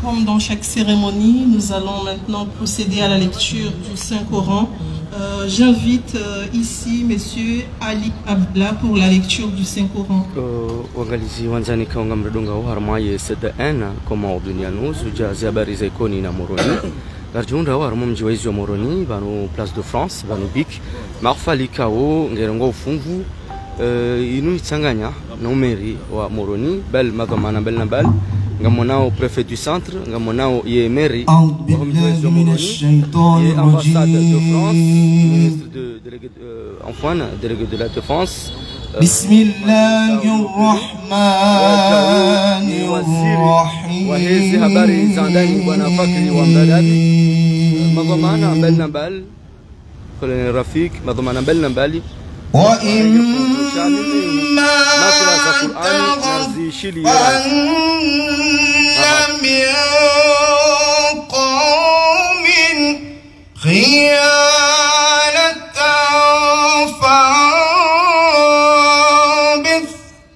comme dans chaque cérémonie, nous allons maintenant procéder à la lecture du Saint-Coran. J'invite ici Monsieur Ali Abdallah pour la lecture du Saint-Coran. Wangalizi wanzani kwa ngamredonga harmaye SDN kama orduniano zuja zabari zaikoni na Moroni. Garjunda warmo mjiwezi wa Moroni banu Place de France banu Bik marfali kao ngerongo funvu inu itsanganya na mairie wa Moroni bel magamana bel nabal ngamonao préfet du centre ngamonao ye mairie et ambassade de France ministre de délégué Antoine délégué de la défense Bismillahirrahmanirrahim وهذه habari zandani bwana Fakri wa Mbadadi magamana bel nabal kolonel Rafik magamana bel nabali وإما تغفرن من قوم خيانة فانبذ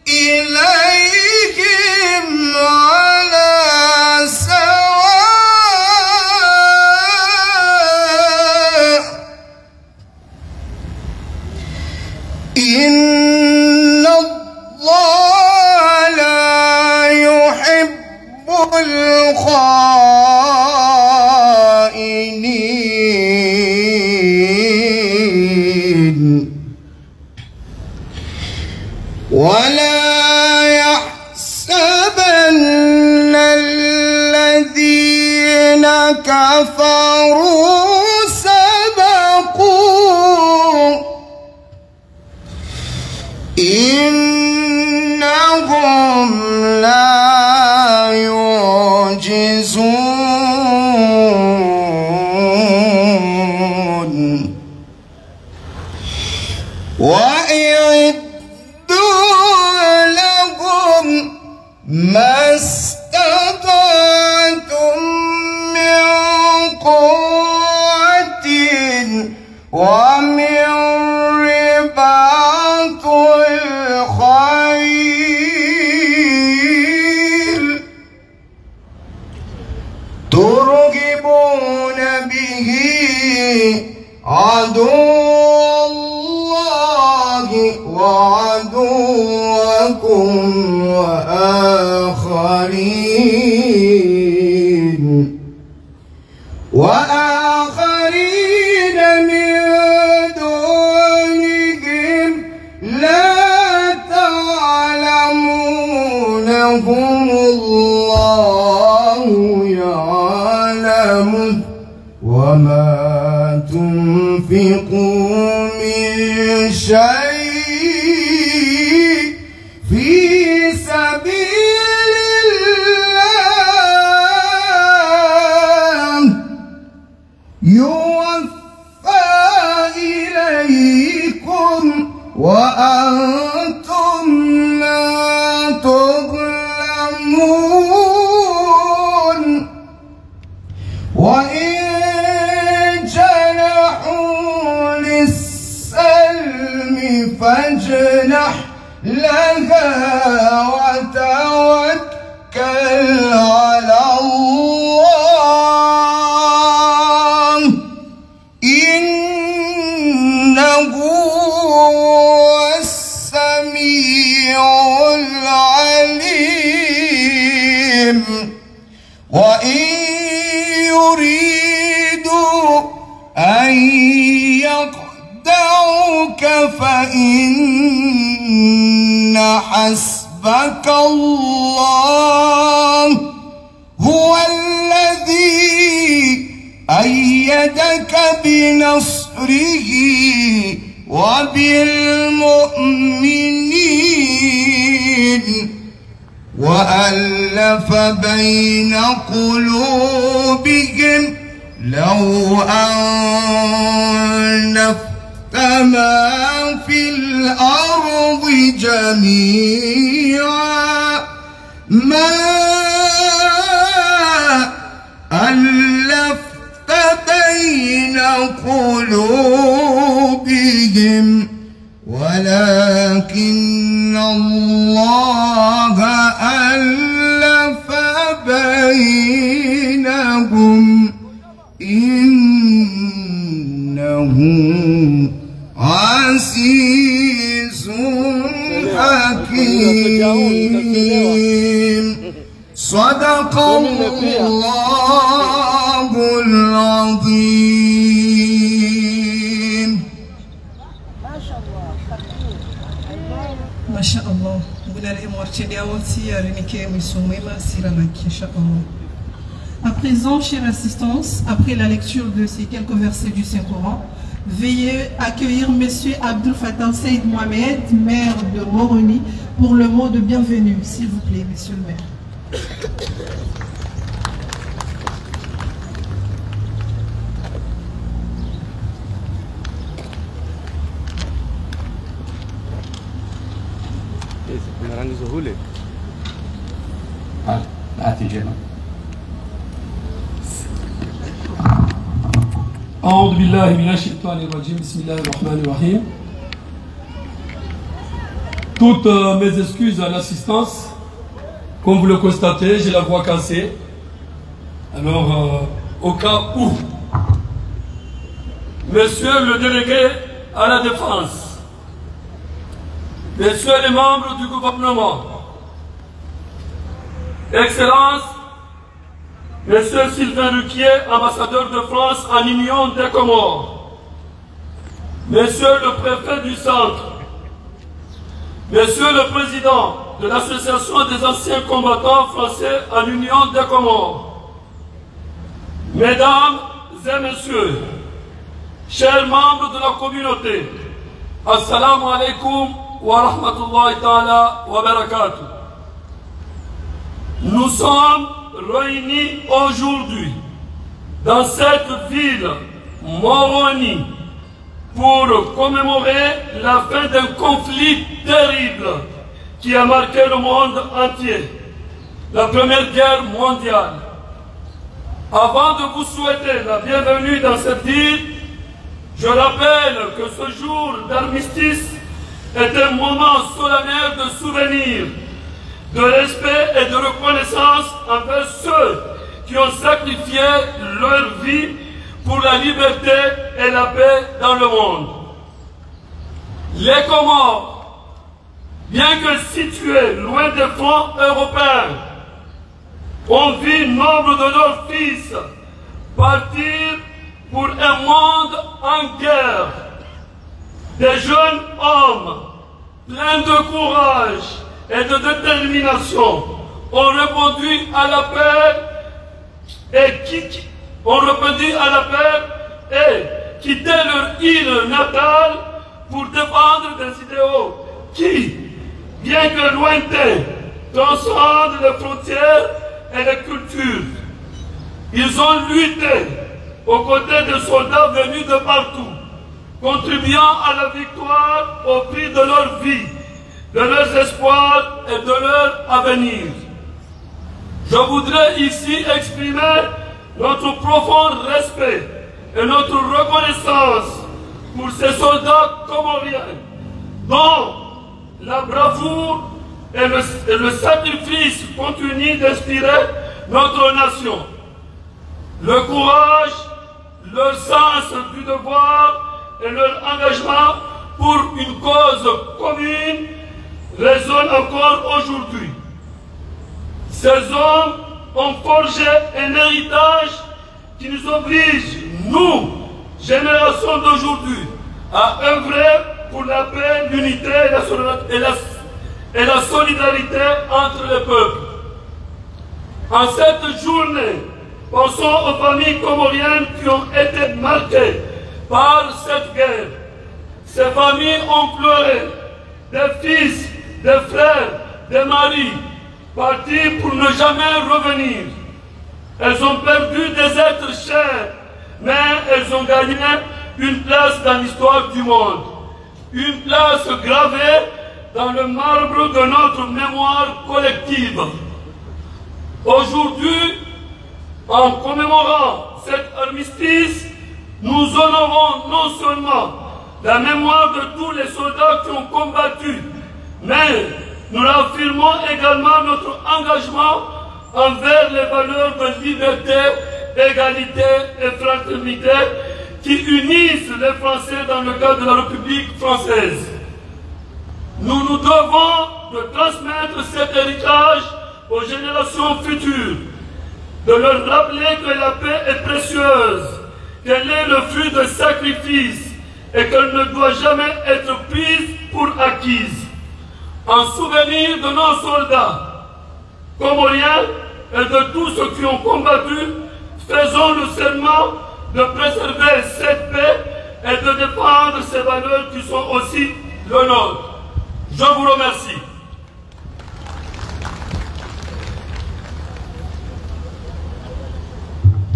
إليهم على سواء إن الله لا يحب الخائنين ولا يحسبن الذين كفروا سبقوا إنهم لا يعجزون وأعدوا لهم ما استطعتم من قوة ومن رباط الخيل ترهبون به عدو الله وعدوكم وآخرين من دونهم لا تعلمونهم الله يعلم وما تنفقوا من شيء في سبيل الله يوفى إليكم وأنتم لا تظلمون وإن جنحوا للسلم فاجنح لها وتوكل على الله إنه هو السميع العليم وإن يريدوا أن يخدعوك فإن حسبك الله هو الذي أيدك بنصره وبالمؤمنين وألف بين قلوبهم لو أنفقت ما في الأرض جميعا ما ألفت بين قلوبهم ولكن الله ألف بينهم عزيز حكيم صدق الله العظيم. ما شاء الله. À présent, chère assistance, après la lecture de ces quelques versets du Saint-Coran, veuillez accueillir M. Abdul Fattah Saïd Mohamed, maire de Moroni, pour le mot de bienvenue, s'il vous plaît, monsieur le maire. أعوذ بالله من الشيطان الرجيم بسم الله الرحمن الرحيم. Toutes mes excuses à l'assistance, comme vous le constatez, j'ai la voix cassée. Alors, au cas où, Monsieur le délégué à la défense, Messieurs les membres du gouvernement, Excellences, Monsieur Sylvain Ruquier, ambassadeur de France en Union des Comores, Monsieur le préfet du centre, Monsieur le président de l'Association des anciens combattants français en Union des Comores, Mesdames et Messieurs, chers membres de la communauté, Assalamu alaikum wa rahmatullahi ta'ala wa barakatuh. Nous sommes réunis aujourd'hui dans cette ville, Moroni, pour commémorer la fin d'un conflit terrible qui a marqué le monde entier, la Première Guerre mondiale. Avant de vous souhaiter la bienvenue dans cette ville, je rappelle que ce jour d'armistice est un moment solennel de souvenir, de respect et de reconnaissance envers ceux qui ont sacrifié leur vie pour la liberté et la paix dans le monde. Les Comores, bien que situés loin des fronts européens, ont vu nombre de leurs fils partir pour un monde en guerre. Des jeunes hommes pleins de courage et de détermination ont répondu à l'appel et quitté leur île natale pour défendre des idéaux qui, bien que lointains, transcendent les frontières et les cultures. Ils ont lutté aux côtés de soldats venus de partout, contribuant à la victoire au prix de leur vie, de leurs espoirs et de leur avenir. Je voudrais ici exprimer notre profond respect et notre reconnaissance pour ces soldats comoriens dont la bravoure et le sacrifice continuent d'inspirer notre nation. Le courage, leur sens du devoir et leur engagement pour une cause commune résonnent encore aujourd'hui. Ces hommes ont forgé un héritage qui nous oblige, nous, génération d'aujourd'hui, à œuvrer pour la paix, l'unité et la solidarité entre les peuples. En cette journée, pensons aux familles comoriennes qui ont été marquées par cette guerre. Ces familles ont pleuré, des fils, des frères, des maris, partis pour ne jamais revenir. Elles ont perdu des êtres chers, mais elles ont gagné une place dans l'histoire du monde. Une place gravée dans le marbre de notre mémoire collective. Aujourd'hui, en commémorant cet armistice, nous honorons non seulement la mémoire de tous les soldats qui ont combattu, mais nous affirmons également notre engagement envers les valeurs de liberté, égalité et fraternité qui unissent les Français dans le cadre de la République française. Nous nous devons de transmettre cet héritage aux générations futures, de leur rappeler que la paix est précieuse, qu'elle est le fruit de sacrifice et qu'elle ne doit jamais être prise pour acquise. En souvenir de nos soldats comoriens et de tous ceux qui ont combattu, faisons le serment de préserver cette paix et de défendre ces valeurs qui sont aussi le nôtre. Je vous remercie.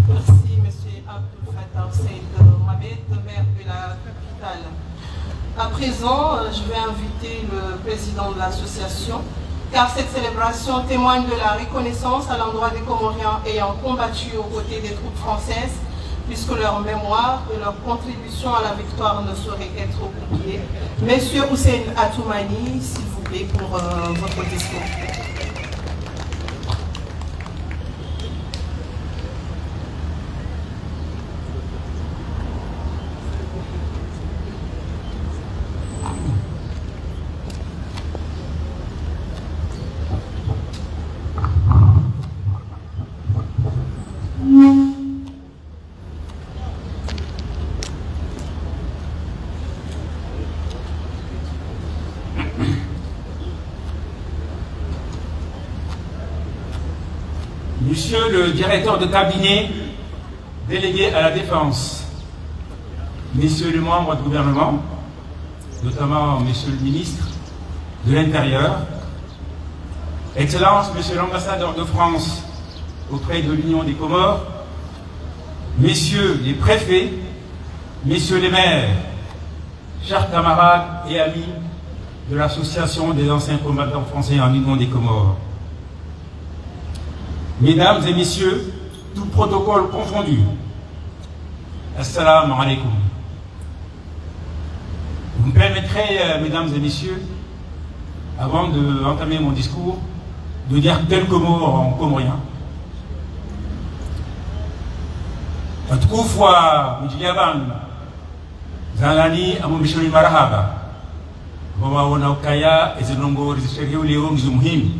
Merci, M. Abdul Fattah Seyd Mohamed, maire de la capitale. À présent, je vais inviter le président de l'association, car cette célébration témoigne de la reconnaissance à l'endroit des Comoriens ayant combattu aux côtés des troupes françaises, puisque leur mémoire et leur contribution à la victoire ne sauraient être oubliées. Monsieur Hussein Atoumani, s'il vous plaît, pour votre discours. Monsieur le directeur de cabinet délégué à la défense, messieurs les membres du gouvernement, notamment monsieur le ministre de l'Intérieur, Excellence, monsieur l'ambassadeur de France auprès de l'Union des Comores, messieurs les préfets, messieurs les maires, chers camarades et amis de l'Association des anciens combattants français en Union des Comores, mesdames et messieurs, tout protocole confondu, assalamu alaikum. Vous me permettrez, mesdames et messieurs, avant d'entamer mon discours, de dire quelques mots en comorien. Atukufwa mjiyaban zalani amumishoni marahaba wawaona ukaya ezinongo zisheria leo muhimu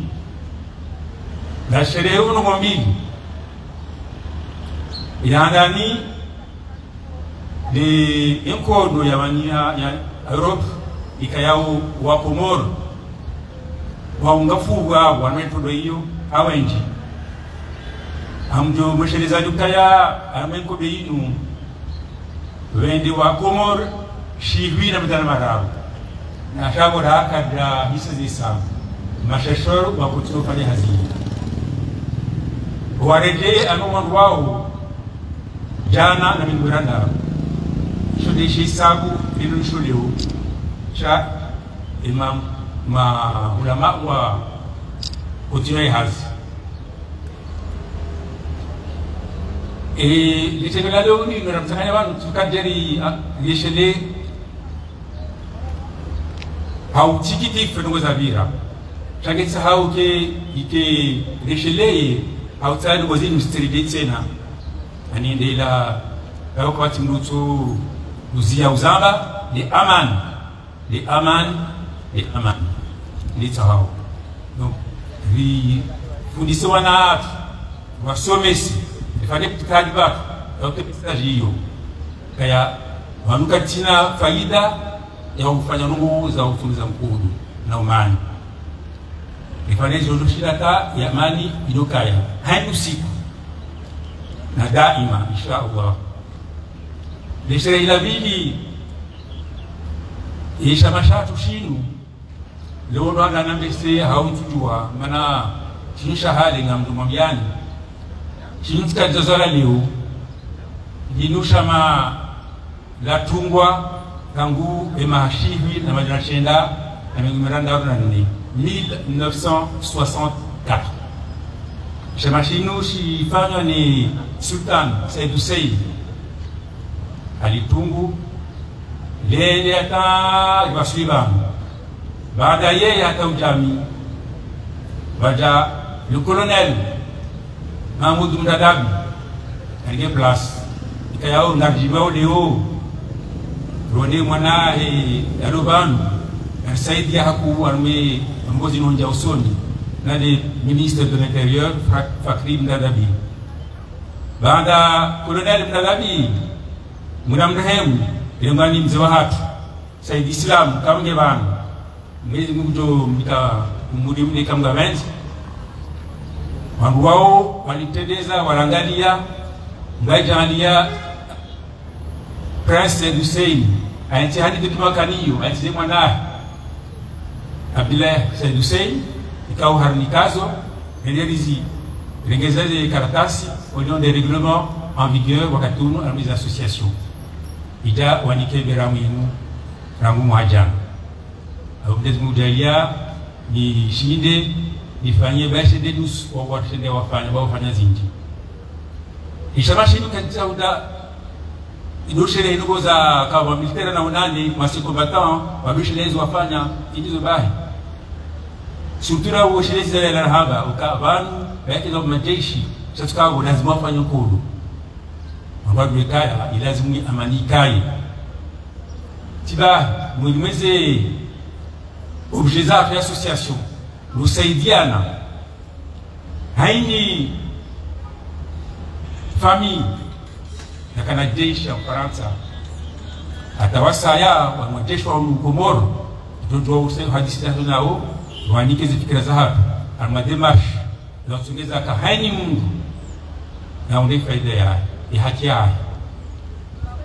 na sherehe uno mbili ilangani de enkodo ya wania ya Europe ikayao wa Komoro waungafuwa wanwetudo hiyo awenji amjo msheleza dukaya amenko de inu wende wa Komoro shihwi na mtana marabu na shagora kadra hisa zisa mashashoro wakutuno pale hazini wareje anomandu wao jana na minguranda shudishi sabu linu shuleu cha imam ulama wa kutinoi hazi litengela leo ni mtakanya wanu tukajeri yeshele hautikiti fengo za vira chagetse hauke ike yeshele outside was in mstridi tena ani ndela wakati mrutu uzia uzamba de aman ni tahao donc vi fundisi wana wasomesi ifanye kitikaji batu yote message hiyo kaya wanuka tina faida ya kufanya nungu za utuliza mkudu na umani ifanye zozo shilata ya amani idokaya hainu siku na daima insha Allah leshere ilabidi isha mashatu shinu leo ndo anga nambese haumtujua mana chinisha hali ngamdu mwambiani chinisika zozola leo jinusha ma la tungwa kangu emahashivi na majina shenda na mingumiranda na nini 1964 Shemashinu shifanywa ni Sultan Said Hussein alitungu lele hata ibasliba baada yeye hata ujami baada le colonel Mahmoud Mdadabi alike place ikayao ngarjibao leo rode mwana alobanu saidia haku arme ngozi nonja usoni na le ministre de l'intérieur Fakri Mdadabi baada colonel Mdadabi mnamrehemu yengani mzee wa hatu Said Islam kamge bana mwezi mjo mika kumudimne kamga wenzi wangu wao walitendeza warangalia ngajalia Prince Hussein ainti hadi dituma kaniyo ainti mwana Abdullah Said Hussein ikao harnikazo enderizi rengezaze karatasi au nom des règlements en vigueur wakatunu à mes associations ida wanike beramu yenu ramu mwajana au mdezi mudalia ni shinde nifanyie baishe dedus wa watende wafanya zinji ishamashinu kanisa uda idoshele inugo za kama militaire na unani masi combattant wabishelezi wafanya indizo bahi sultura woshelezi za larhaba ukabanu yake za majeshi sasa lazima wafanye kulu ambapo kaya ilazimu amani kai tiba mwimeze objets za association lusaidiana haini famille na kana jeshi ya Ufaransa atawasaya wa mjeshi wa Komoro ndio usema hadithi nao waandike zifikira za hapa almademash na tusongeza ka haini Mungu na unde faida ya haki yao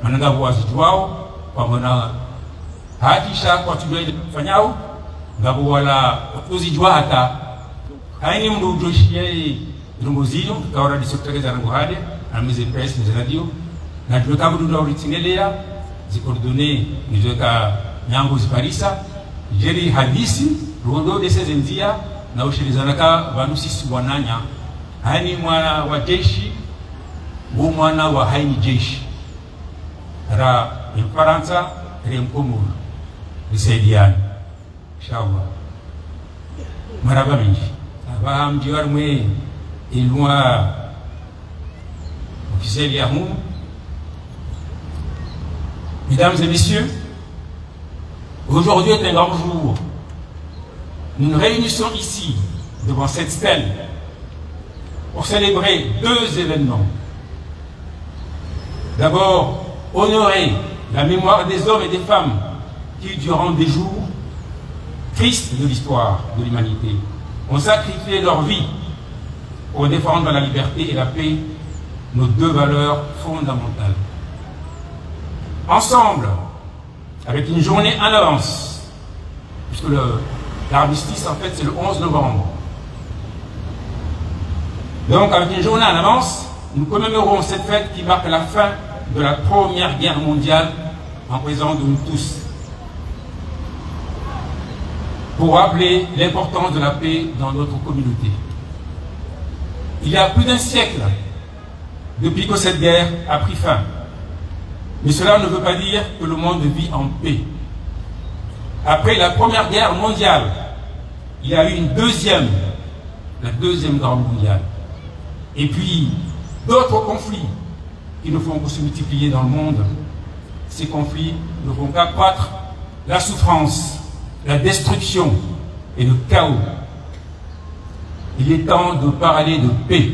mananga wazi wao pamoja hakisha kwa tujue kufanyao ngabo wala kuzijua hata haini Mungu ujoshie ndungozio kaora disotekeza rango hade amize press ni radio na tuweka mdundo wa ritingelea zikordone niweka nyango ziparisa jeri hadisi rondo desezenzia na ushirizanaka banu sisi wananya haini mwana wa jeshi bu mwana wa haini jeshi ra Ufaransa remkomuru nisaidiane inshallah maraba mingi aba mjiwar mwe ilwa officiel yahum. Mesdames et messieurs, aujourd'hui est un grand jour. Nous nous réunissons ici, devant cette stèle, pour célébrer deux événements. D'abord, honorer la mémoire des hommes et des femmes qui, durant des jours tristes de l'histoire de l'humanité, ont sacrifié leur vie pour défendre la liberté et la paix, nos deux valeurs fondamentales. Ensemble, avec une journée en avance, puisque l'armistice en fait c'est le 11 novembre. Donc avec une journée en avance, nous commémorons cette fête qui marque la fin de la Première Guerre mondiale en présence de nous tous, pour rappeler l'importance de la paix dans notre communauté. Il y a plus d'un siècle depuis que cette guerre a pris fin. Mais cela ne veut pas dire que le monde vit en paix. Après la Première Guerre mondiale, il y a eu la Deuxième Guerre mondiale. Et puis, d'autres conflits qui ne font que se multiplier dans le monde. Ces conflits ne font qu'accroître la souffrance, la destruction et le chaos. Il est temps de parler de paix.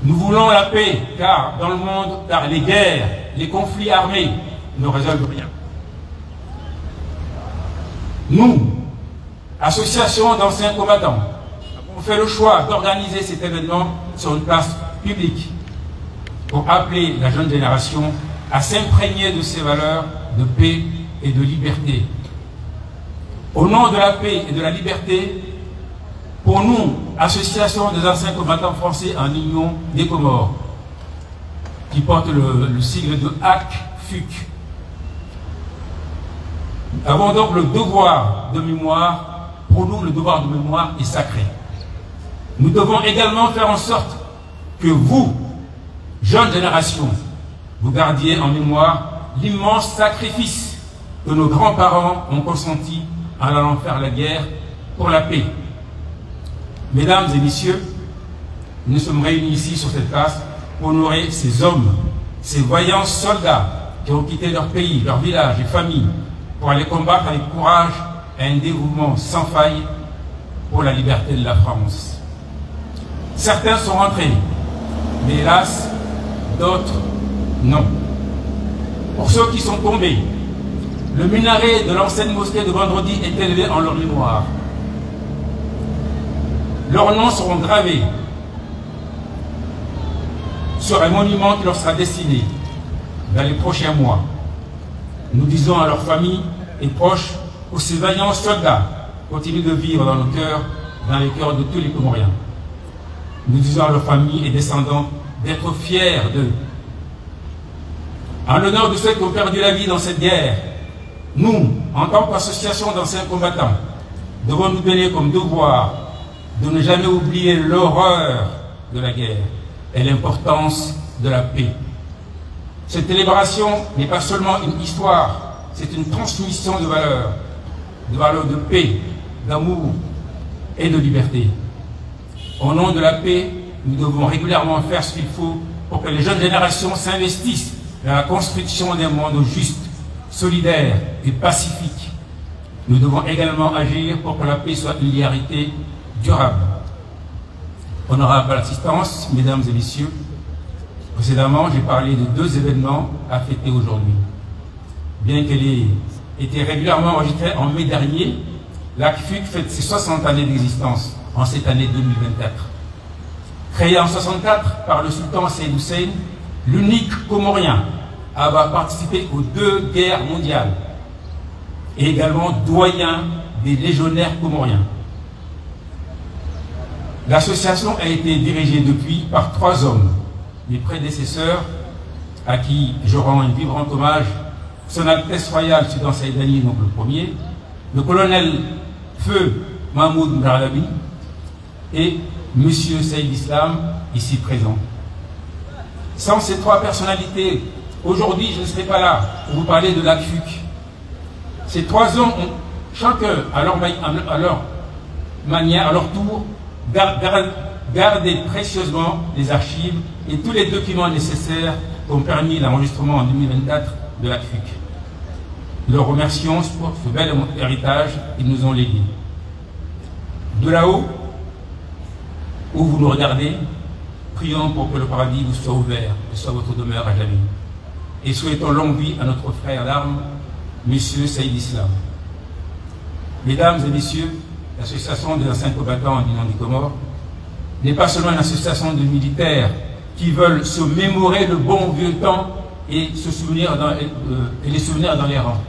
Nous voulons la paix, car dans le monde, car les guerres, les conflits armés ne résolvent rien. Nous, association d'anciens combattants, avons fait le choix d'organiser cet événement sur une place publique pour appeler la jeune génération à s'imprégner de ces valeurs de paix et de liberté. Au nom de la paix et de la liberté, pour nous, Association des anciens combattants français en Union des Comores, qui porte le sigle de HAC-FUC, nous avons donc le devoir de mémoire. Pour nous, le devoir de mémoire est sacré. Nous devons également faire en sorte que vous, jeune génération, vous gardiez en mémoire l'immense sacrifice que nos grands-parents ont consenti en allant faire la guerre pour la paix. Mesdames et messieurs, nous sommes réunis ici sur cette place pour honorer ces hommes, ces voyants soldats qui ont quitté leur pays, leur village et famille pour aller combattre avec courage et un dévouement sans faille pour la liberté de la France. Certains sont rentrés, mais hélas, d'autres non. Pour ceux qui sont tombés, le minaret de l'ancienne mosquée de Vendredi est élevé en leur mémoire. Leurs noms seront gravés sur un monument qui leur sera destiné dans les prochains mois. Nous disons à leurs familles et proches que ces vaillants soldats continuent de vivre dans nos cœurs, dans les cœurs de tous les Comoriens. Nous disons à leurs familles et descendants d'être fiers d'eux. En l'honneur de ceux qui ont perdu la vie dans cette guerre, nous, en tant qu'association d'anciens combattants, devons nous donner comme devoir de ne jamais oublier l'horreur de la guerre et l'importance de la paix. Cette célébration n'est pas seulement une histoire, c'est une transmission de valeurs de paix, d'amour et de liberté. Au nom de la paix, nous devons régulièrement faire ce qu'il faut pour que les jeunes générations s'investissent dans la construction d'un monde juste, solidaire et pacifique. Nous devons également agir pour que la paix soit une réalité durable. Honorable assistance, mesdames et messieurs, précédemment, j'ai parlé de 2 événements à fêter aujourd'hui. Bien qu'elle ait été régulièrement enregistrée en mai dernier, l'ACFUC fête ses 60 années d'existence en cette année 2024. Créé en 64 par le sultan Seyd Hussein, l'unique Comorien à avoir participé aux 2 guerres mondiales et également doyen des légionnaires comoriens. L'association a été dirigée depuis par 3 hommes, mes prédécesseurs, à qui je rends un vibrant hommage, Son Altesse Royale Sultan Saïdani, donc le premier, le colonel Feu Mahmoud Mralabi et Monsieur Seyd Islam, ici présent. Sans ces 3 personnalités, aujourd'hui je ne serai pas là pour vous parler de l'ACFUC. Ces 3 hommes ont chacun à leur manière, à leur tour, gardé précieusement les archives et tous les documents nécessaires qui ont permis l'enregistrement en 2024 de l'ACFUC. Nous leur remercions pour ce bel héritage qu'ils nous ont légué. De là-haut, où vous nous regardez, prions pour que le paradis vous soit ouvert et soit votre demeure à jamais. Et souhaitons longue vie à notre frère d'armes, Monsieur Seyd Islam. Mesdames et messieurs, l'association des anciens combattants du nom des Comores n'est pas seulement une association de militaires qui veulent se mémorer le bon vieux temps et les souvenirs dans les rangs.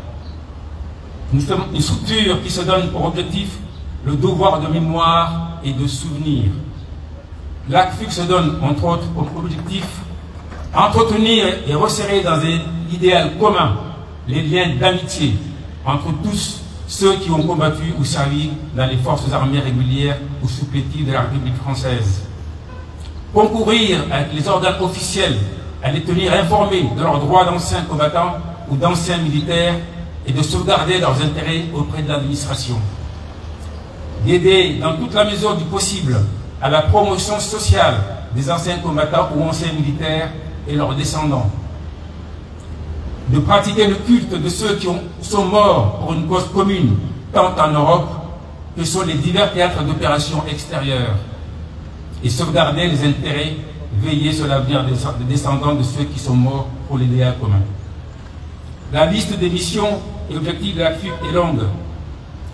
Nous sommes une structure qui se donne pour objectif le devoir de mémoire et de souvenir. L'ACFUC se donne, entre autres, comme objectif entretenir et resserrer dans un idéal commun les liens d'amitié entre tous ceux qui ont combattu ou servi dans les forces armées régulières ou supplétives de la République française. Concourir avec les organes officiels à les tenir informés de leurs droits d'anciens combattants ou d'anciens militaires et de sauvegarder leurs intérêts auprès de l'administration. D'aider dans toute la mesure du possible à la promotion sociale des anciens combattants ou anciens militaires et leurs descendants. De pratiquer le culte de ceux qui sont morts pour une cause commune, tant en Europe que sur les divers théâtres d'opérations extérieures, et sauvegarder les intérêts, veiller sur l'avenir des descendants de ceux qui sont morts pour l'idéal commun. La liste des missions et objectifs de l'ACFUC est longue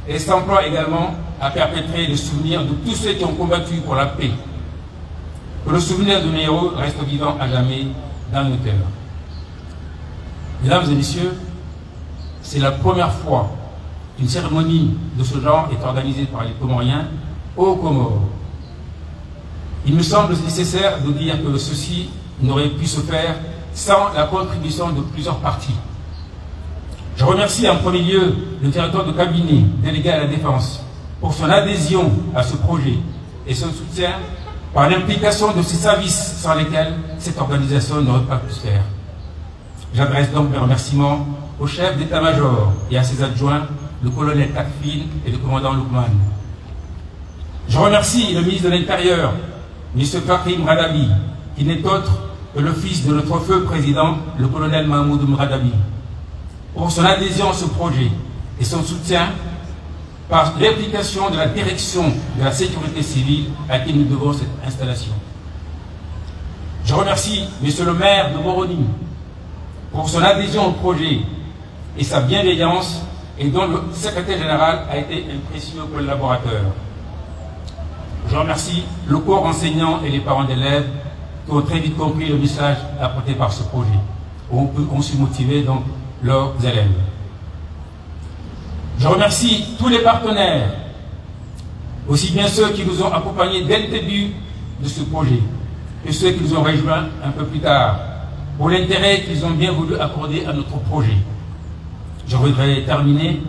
et s'emploie également à perpétrer le souvenir de tous ceux qui ont combattu pour la paix. Que le souvenir de nos héros reste vivant à jamais dans nos cœurs. Mesdames et messieurs, c'est la première fois qu'une cérémonie de ce genre est organisée par les Comoriens aux Comores. Il me semble nécessaire de dire que ceci n'aurait pu se faire sans la contribution de plusieurs parties. Je remercie en premier lieu le directeur de cabinet délégué à la Défense pour son adhésion à ce projet et son soutien par l'implication de ses services sans lesquels cette organisation n'aurait pas pu se faire. J'adresse donc mes remerciements au chef d'état-major et à ses adjoints, le colonel Takfin et le commandant Loukman. Je remercie le ministre de l'Intérieur, M. Fakhri Mralabi, qui n'est autre que le fils de notre feu président, le colonel Mahmoud Mradabi, pour son adhésion à ce projet et son soutien par l'implication de la direction de la sécurité civile à qui nous devons cette installation. Je remercie Monsieur le maire de Moroni pour son adhésion au projet et sa bienveillance, et dont le secrétaire général a été un précieux collaborateur. Je remercie le corps enseignant et les parents d'élèves qui ont très vite compris le message apporté par ce projet. On su motiver donc leurs élèves. Je remercie tous les partenaires, aussi bien ceux qui nous ont accompagnés dès le début de ce projet que ceux qui nous ont rejoints un peu plus tard, pour l'intérêt qu'ils ont bien voulu accorder à notre projet. Je voudrais terminer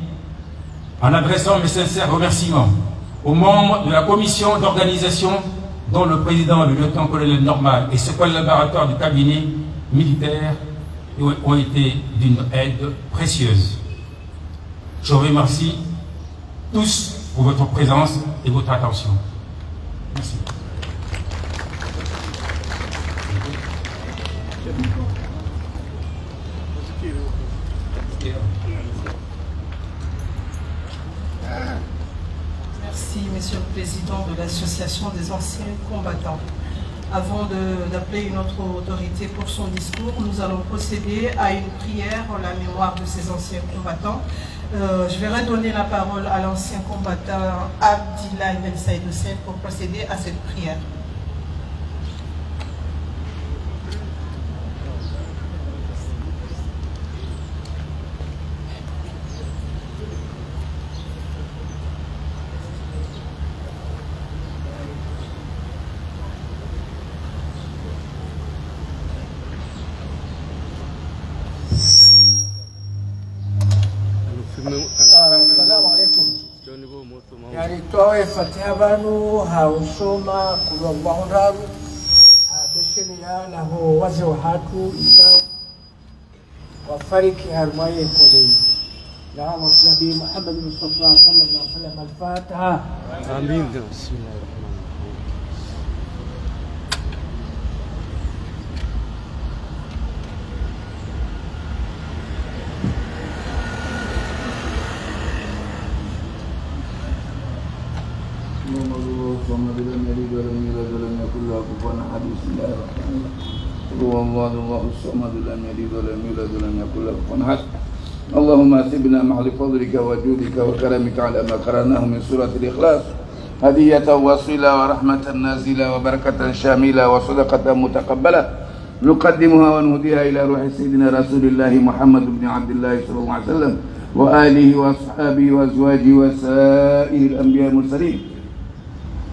en adressant mes sincères remerciements aux membres de la commission d'organisation, dont le président, le lieutenant-colonel Normal, et ce collaborateur du cabinet militaire ont été d'une aide précieuse. Je vous remercie tous pour votre présence et votre attention. Merci. Merci, Monsieur le Président de l'Association des anciens combattants. Avant d'appeler une autre autorité pour son discours, nous allons procéder à une prière en la mémoire de ces anciens combattants. Je vais redonner la parole à l'ancien combattant Abdillahi Ben Saïd Hussein pour procéder à cette prière. Assalamu alaikum. Yani towe fatiha banu hausoma kulwa ndaru besheni ya laho waze wahatu ikao wafariki harmaye kodei na nabii Muhammad Mustafa sallallahu alaihi wasallam al-Fatiha. Amin. Bismillahirrahmanirrahim. محمد لم يلد ولم يولد ولم يكن له كفوا احد. بسم الله الرحمن الرحيم. هو الله الصمد لم يلد ولم يولد ولم يكن له كفوا احد. اللهم اثبنا مع فضلك وجودك وكرمك على ما قرأناه من سورة الإخلاص هدية وصلة ورحمة نازلة وبركة شاملة وصدقة متقبلة نقدمها ونهديها إلى روح سيدنا رسول الله محمد بن عبد الله صلى الله عليه وسلم وآله وأصحابه وأزواجه وسائر الأنبياء المرسلين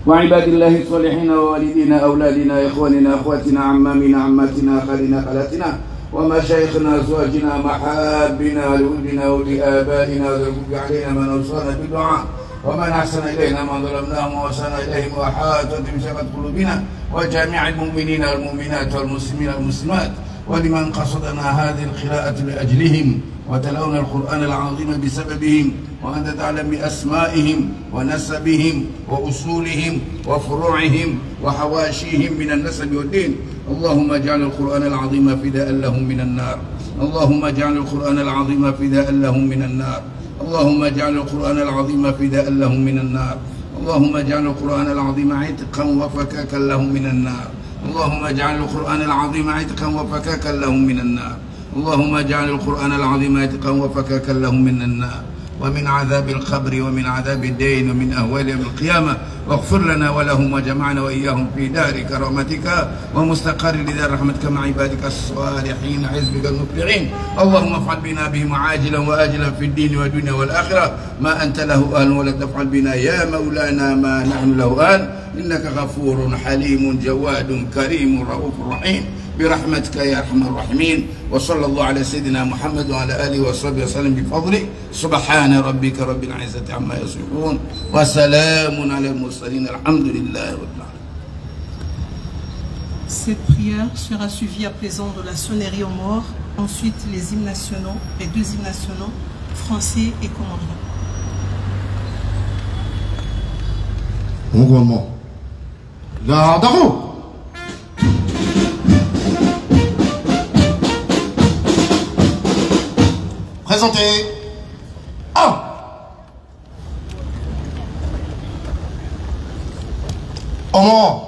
وعباد الله الصالحين ووالدينا أولادنا إخواننا أخواتنا عمامنا عماتنا خالنا خالاتنا ومشايخنا أزواجنا محابنا لولدنا ولآبائنا وذلك علينا من أوصانا بالدعاء ومن أحسن إلينا من ظلمناهم ووصانا إليهم وحاطت بشفة قلوبنا وجميع المؤمنين والمؤمنات والمسلمين والمسلمات ولمن قصدنا هذه القراءة لأجلهم وتلون القرآن العظيم بسببهم وأنت تعلم بأسمائهم ونسبهم وأصولهم وفروعهم وحواشيهم من النسب والدين. اللهم اجعل القرآن العظيم فداء لهم من النار. اللهم اجعل القرآن العظيم فداء لهم من النار. اللهم اجعل القرآن العظيم فداء لهم من النار. اللهم اجعل القرآن العظيم عتقا وفكاكا لهم من النار. اللهم اجعل القرآن العظيم عتقا وفكاكا لهم من النار. اللهم اجعل القرآن العظيم عتقا وفكاكا لهم من النار ومن عذاب القبر ومن عذاب الدين ومن أهوال يوم القيامة واغفر لنا ولهم وجمعنا وإياهم في دار كرامتك ومستقر لدار رحمتك مع عبادك الصالحين حزبك المفلحين. اللهم افعل بنا بهم عاجلا وآجلا في الدين والدنيا والآخرة ما أنت له آن ولا تفعل بنا يا مولانا ما نحن له آن إنك غفور حليم جواد كريم رؤوف رحيم برحمتك يا أرحم الراحمين. وصلى الله على سيدنا محمد وعلى آله وصحبه وسلم بفضله. سبحان ربك رب العزة عما يصفون وسلام على المرسلين الحمد لله رب العالمين. Cette prière sera suivie à présent de la sonnerie aux morts, ensuite les hymnes nationaux, les deux hymnes nationaux, français et comoriens. Bon, La Daro. Présentez. 1. Omar.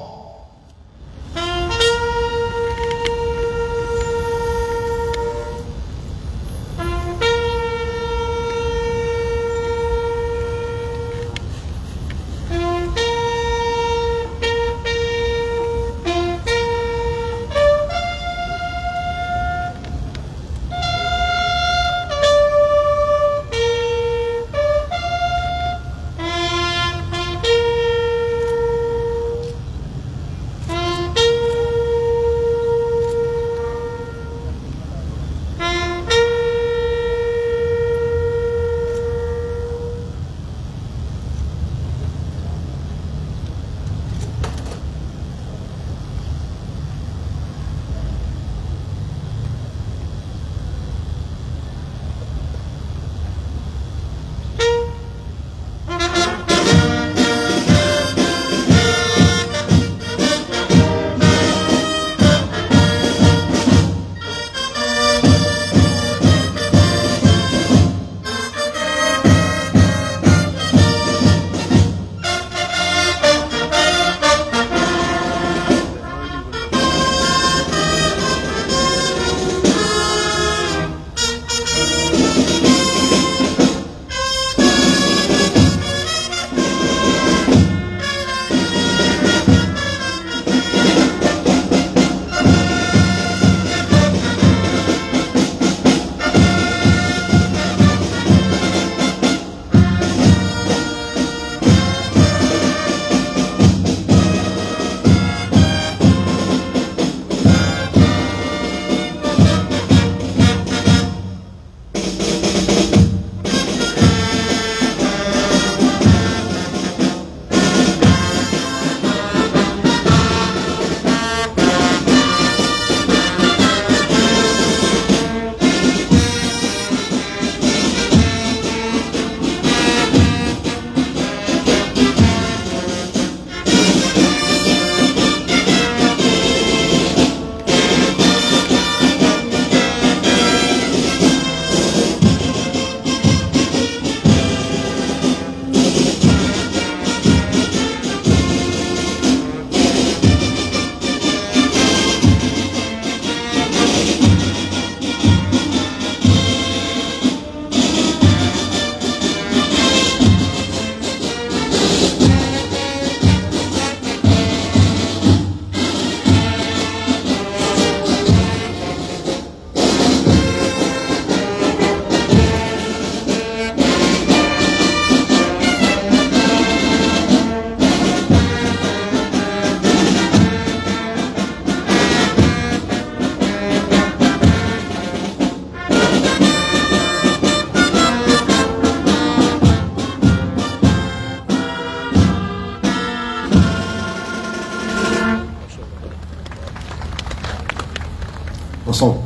Ensemble.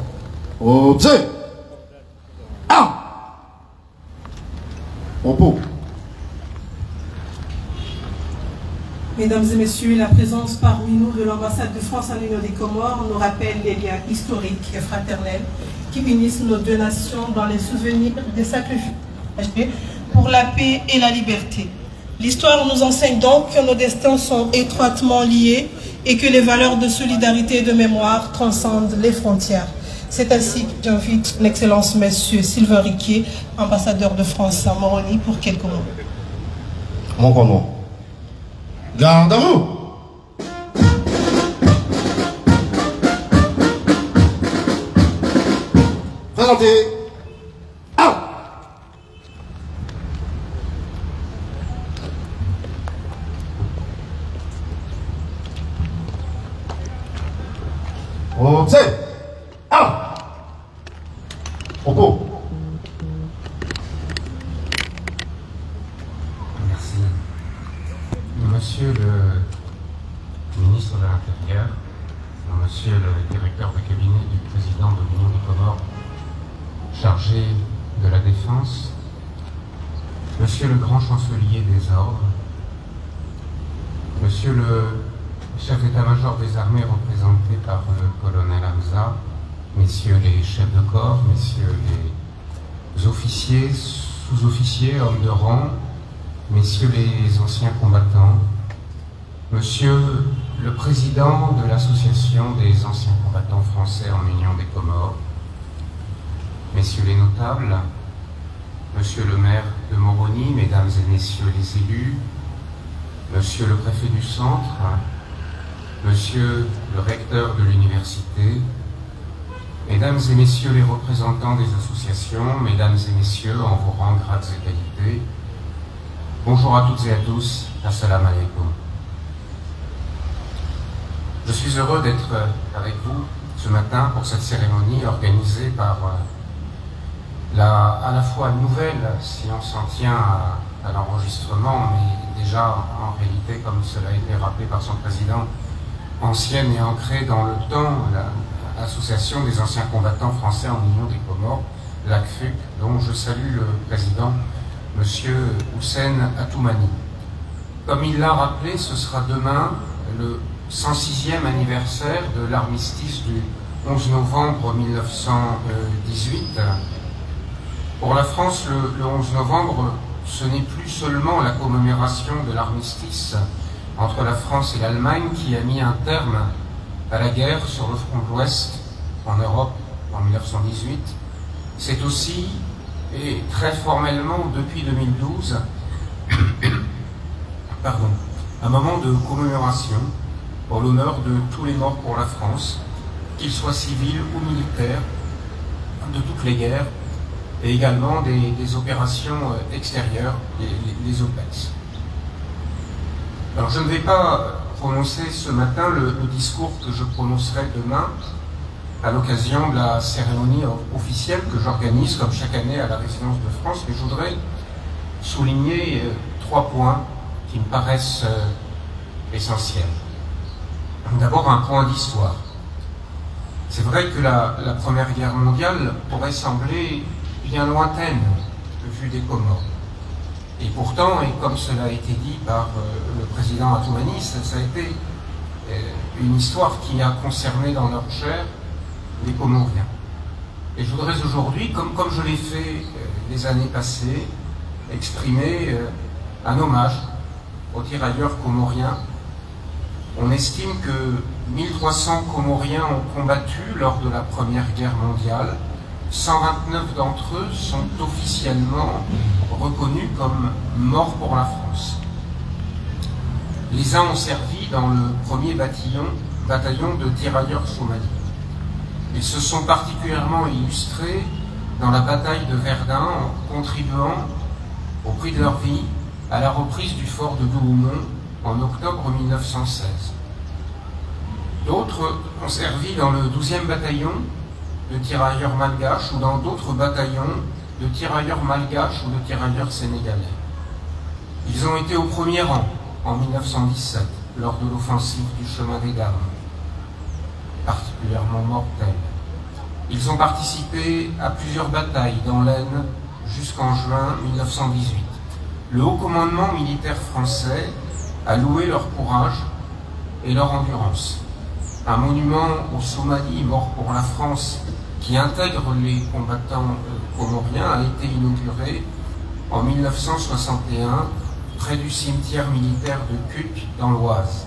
Observe. 1. Repos. Mesdames et messieurs, la présence parmi nous de l'ambassade de France à l'Union des Comores nous rappelle les liens historiques et fraternels qui unissent nos deux nations dans les souvenirs des sacrifices pour la paix et la liberté. L'histoire nous enseigne donc que nos destins sont étroitement liés et que les valeurs de solidarité et de mémoire transcendent les frontières. C'est ainsi que j'invite l'excellence monsieur Sylvain Riquier, ambassadeur de France à Moroni, pour quelques mots. Mon nom. Garde à vous. Présentez. 1. Observe. 1. Repos. Merci. Monsieur le ministre de l'Intérieur, monsieur le directeur de cabinet du président de l'Union des Comores chargé de la Défense, monsieur le grand chancelier des ordres, monsieur le chef d'état-major des armées représenté par le colonel Hamza, messieurs les chefs de corps, messieurs les officiers, sous-officiers, hommes de rang, messieurs les anciens combattants, monsieur le président de l'association des anciens combattants français en Union des Comores, messieurs les notables, monsieur le maire de Moroni, mesdames et messieurs les élus, monsieur le préfet du centre, monsieur le recteur de l'université, mesdames et messieurs les représentants des associations, mesdames et messieurs en vos rangs, grades et qualités, bonjour à toutes et à tous, assalamu alaikum. Je suis heureux d'être avec vous ce matin pour cette cérémonie organisée par à la fois nouvelle, si on s'en tient à l'enregistrement, mais déjà en réalité, comme cela a été rappelé par son président, ancienne et ancrée dans le temps, l'Association des anciens combattants français en Union des Comores, l'ACFUC, dont je salue le président, M. Houssen Atoumani. Comme il l'a rappelé, ce sera demain le 106e anniversaire de l'armistice du 11 novembre 1918. Pour la France, le 11 novembre, ce n'est plus seulement la commémoration de l'armistice entre la France et l'Allemagne qui a mis un terme à la guerre sur le front de l'Ouest en Europe en 1918. C'est aussi, et très formellement depuis 2012, un moment de commémoration pour l'honneur de tous les morts pour la France, qu'ils soient civils ou militaires, de toutes les guerres, et également des opérations extérieures, les OPEX. Alors je ne vais pas prononcer ce matin le discours que je prononcerai demain à l'occasion de la cérémonie officielle que j'organise comme chaque année à la Résidence de France, mais je voudrais souligner 3 points qui me paraissent essentiels. D'abord un point d'histoire. C'est vrai que la Première Guerre mondiale pourrait sembler bien lointaine vue des Comores. Et pourtant, et comme cela a été dit par le président Atoumani, ça a été une histoire qui a concerné dans leur chair les Comoriens. Et je voudrais aujourd'hui, comme je l'ai fait les années passées, exprimer un hommage aux tirailleurs comoriens. On estime que 1300 Comoriens ont combattu lors de la Première Guerre mondiale. 129 d'entre eux sont officiellement reconnus comme morts pour la France. Les uns ont servi dans le 1er bataillon de tirailleurs somalis. Ils se sont particulièrement illustrés dans la bataille de Verdun en contribuant, au prix de leur vie, à la reprise du fort de Douaumont en octobre 1916. D'autres ont servi dans le 12e bataillon de tirailleurs malgaches ou dans d'autres bataillons de tirailleurs malgaches ou de tirailleurs sénégalais. Ils ont été au premier rang en 1917 lors de l'offensive du chemin des Dames, particulièrement mortelle. Ils ont participé à plusieurs batailles dans l'Aisne jusqu'en juin 1918. Le haut commandement militaire français a loué leur courage et leur endurance. Un monument aux Somalis morts pour la France qui intègre les combattants comoriens a été inauguré en 1961 près du cimetière militaire de Cuques dans l'Oise.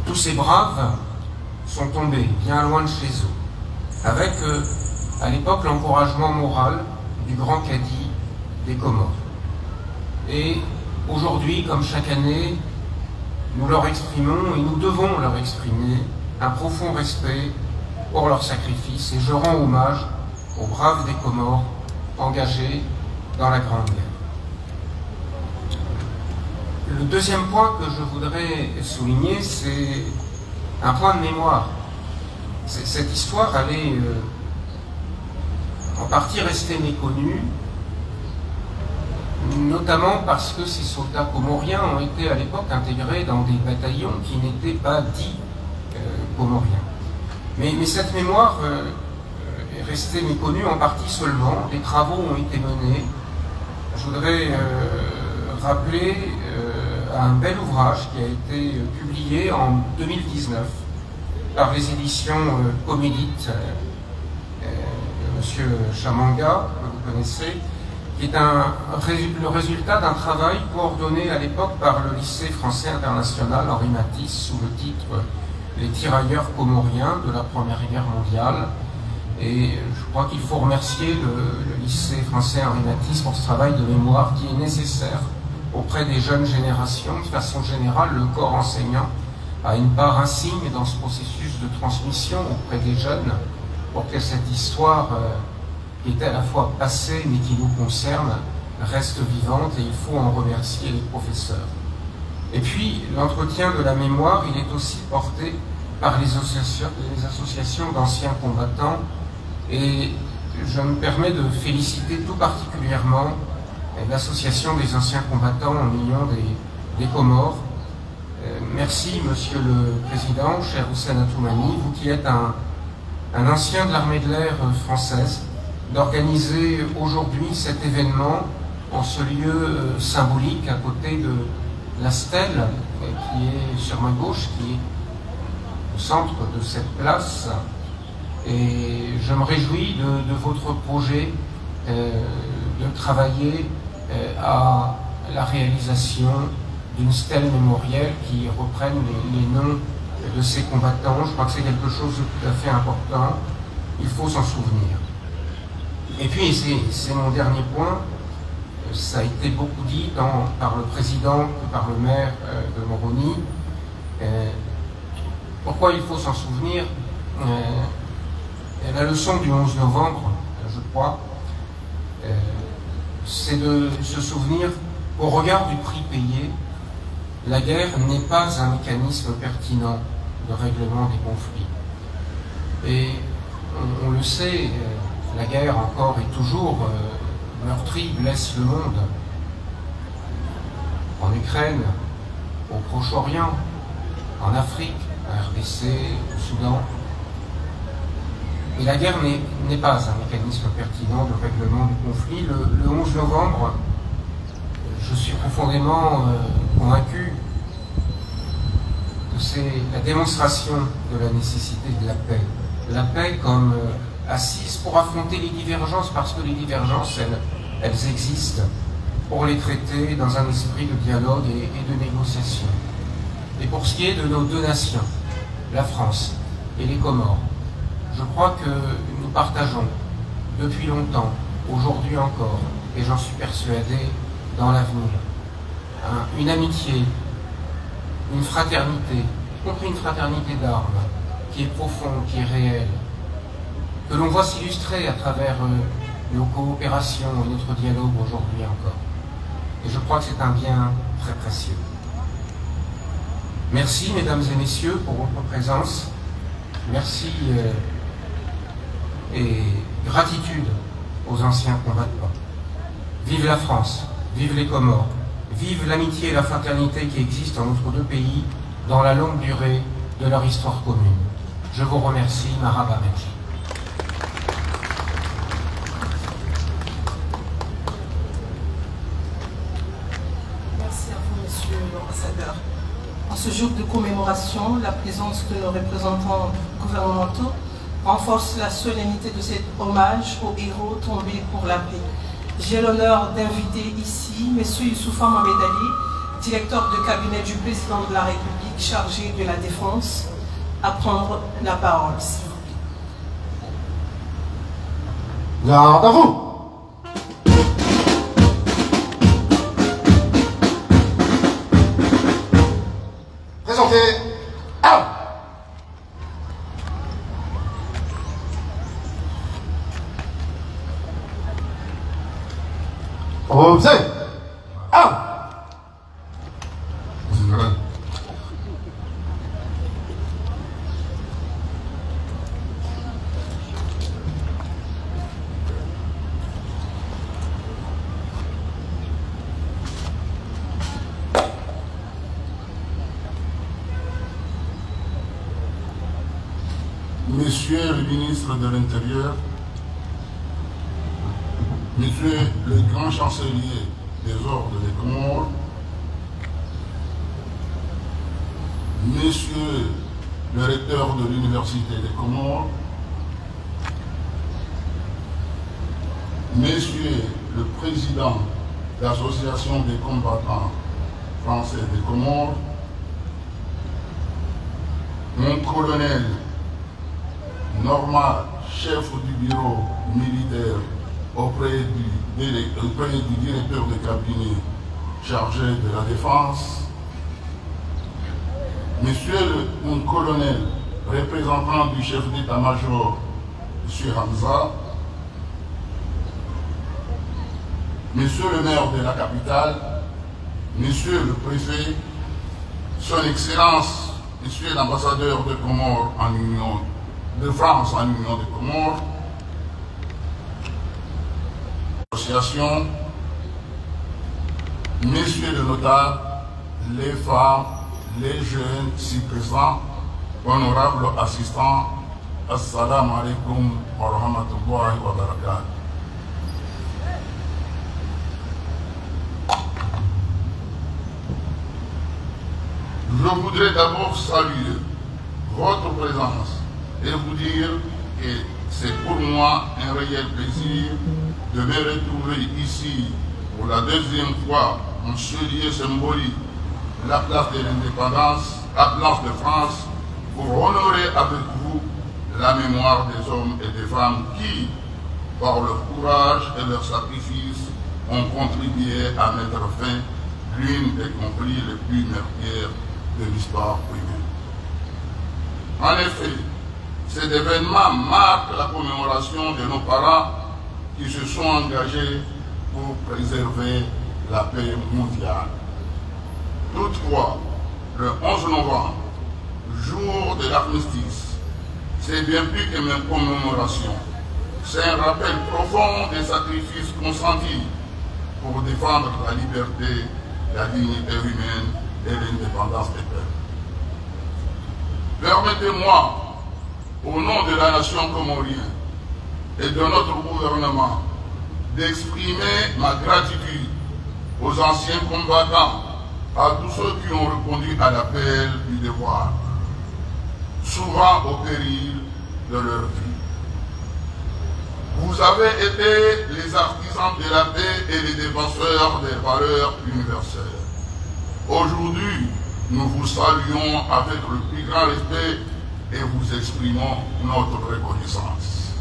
Tous ces braves sont tombés bien loin de chez eux, avec à l'époque l'encouragement moral du grand cadi des Comores. Et aujourd'hui, comme chaque année, nous leur exprimons, et nous devons leur exprimer, un profond respect pour leur sacrifice, et je rends hommage aux braves des Comores engagés dans la Grande Guerre. Le deuxième point que je voudrais souligner, c'est un point de mémoire. Cette histoire, elle est en partie restée méconnue, notamment parce que ces soldats comoriens ont été à l'époque intégrés dans des bataillons qui n'étaient pas dits comoriens. Mais cette mémoire est restée méconnue en partie seulement. Des travaux ont été menés. Je voudrais rappeler un bel ouvrage qui a été publié en 2019 par les éditions Comédite, M. Chamanga, que vous connaissez, qui est le résultat d'un travail coordonné à l'époque par le lycée français international Henri Matisse sous le titre « Les tirailleurs comoriens de la Première Guerre mondiale ». Et je crois qu'il faut remercier le lycée français Henri Matisse pour ce travail de mémoire qui est nécessaire auprès des jeunes générations. De façon générale, le corps enseignant a une part insigne dans ce processus de transmission auprès des jeunes pour que cette histoire qui est à la fois passée mais qui nous concerne reste vivante, et il faut en remercier les professeurs. Et puis l'entretien de la mémoire, il est aussi porté par les associations d'anciens combattants, et je me permets de féliciter tout particulièrement l'association des anciens combattants en Union des Comores. Merci Monsieur le Président, cher Houssen Atoumani, vous qui êtes un ancien de l'armée de l'air française, d'organiser aujourd'hui cet événement en ce lieu symbolique à côté de la stèle qui est sur ma gauche, qui est au centre de cette place. Et je me réjouis de votre projet de travailler à la réalisation d'une stèle mémorielle qui reprenne les noms de ces combattants. Je crois que c'est quelque chose de tout à fait important. Il faut s'en souvenir. Et puis, c'est mon dernier point, ça a été beaucoup dit par le président et par le maire de Moroni. Pourquoi il faut s'en souvenir? La leçon du 11 novembre, je crois, c'est de se souvenir qu'au regard du prix payé, la guerre n'est pas un mécanisme pertinent de règlement des conflits. Et on le sait, la guerre encore et toujours meurtrie blesse le monde. En Ukraine, au Proche-Orient, en Afrique, en RDC, au Soudan. Et la guerre n'est pas un mécanisme pertinent de règlement du conflit. Le 11 novembre, je suis profondément convaincu que c'est la démonstration de la nécessité de la paix. La paix comme assise pour affronter les divergences, parce que les divergences, elles existent, pour les traiter dans un esprit de dialogue et de négociation. Et pour ce qui est de nos deux nations, la France et les Comores, je crois que nous partageons depuis longtemps, aujourd'hui encore, et j'en suis persuadé, dans l'avenir, une amitié, une fraternité, y compris une fraternité d'armes, qui est profonde, qui est réelle, que l'on voit s'illustrer à travers nos coopérations et notre dialogue aujourd'hui encore. Et je crois que c'est un bien très précieux. Merci, mesdames et messieurs, pour votre présence. Merci et gratitude aux anciens combattants. Vive la France, vive les Comores, vive l'amitié et la fraternité qui existent entre deux pays dans la longue durée de leur histoire commune. Je vous remercie, Marhaba Menchi. Merci à vous, Monsieur l'ambassadeur. En ce jour de commémoration, la présence de nos représentants gouvernementaux renforce la solennité de cet hommage aux héros tombés pour la paix. J'ai l'honneur d'inviter ici M. Youssoufa Mohamed Ali, directeur de cabinet du président de la République chargé de la défense, à prendre la parole, s'il vous plaît. Garde à vous. Présentez. Out. Observe. Out. Monsieur le ministre de l'Intérieur, Monsieur le grand chancelier des ordres des Comores, Monsieur le recteur de l'Université des Comores, Messieurs le Président de l'Association des combattants français des Comores, mon colonel Normal, chef du bureau militaire auprès du directeur de cabinet chargé de la défense, Monsieur mon colonel représentant du chef d'état-major, M. Hamza, Monsieur le maire de la capitale, Monsieur le préfet, Son Excellence, Monsieur l'ambassadeur de Comores en Union de France en Union des Comores, l'association, Messieurs les notables, les femmes, les jeunes ici présents, honorables assistants, Assalamu alaikum wa rahmatullahi wa barakatuh. Je voudrais d'abord saluer votre présence et vous dire que c'est pour moi un réel plaisir de me retrouver ici pour la deuxième fois en ce lieu symbolique, la place de l'indépendance, la place de France, pour honorer avec vous la mémoire des hommes et des femmes qui, par leur courage et leur sacrifice, ont contribué à mettre fin à l'une des conflits les plus meurtriers de l'histoire humaine. En effet, cet événement marque la commémoration de nos parents qui se sont engagés pour préserver la paix mondiale. Toutefois, le 11 novembre, jour de l'armistice, c'est bien plus que une commémoration. C'est un rappel profond des sacrifices consentis pour défendre la liberté, la dignité humaine et l'indépendance des peuples. Permettez-moi, au nom de la nation comorienne et de notre gouvernement, d'exprimer ma gratitude aux anciens combattants, à tous ceux qui ont répondu à l'appel du devoir, souvent au péril de leur vie. Vous avez été les artisans de la paix et les défenseurs des valeurs universelles. Aujourd'hui, nous vous saluons avec le plus grand respect et vous exprimons notre reconnaissance.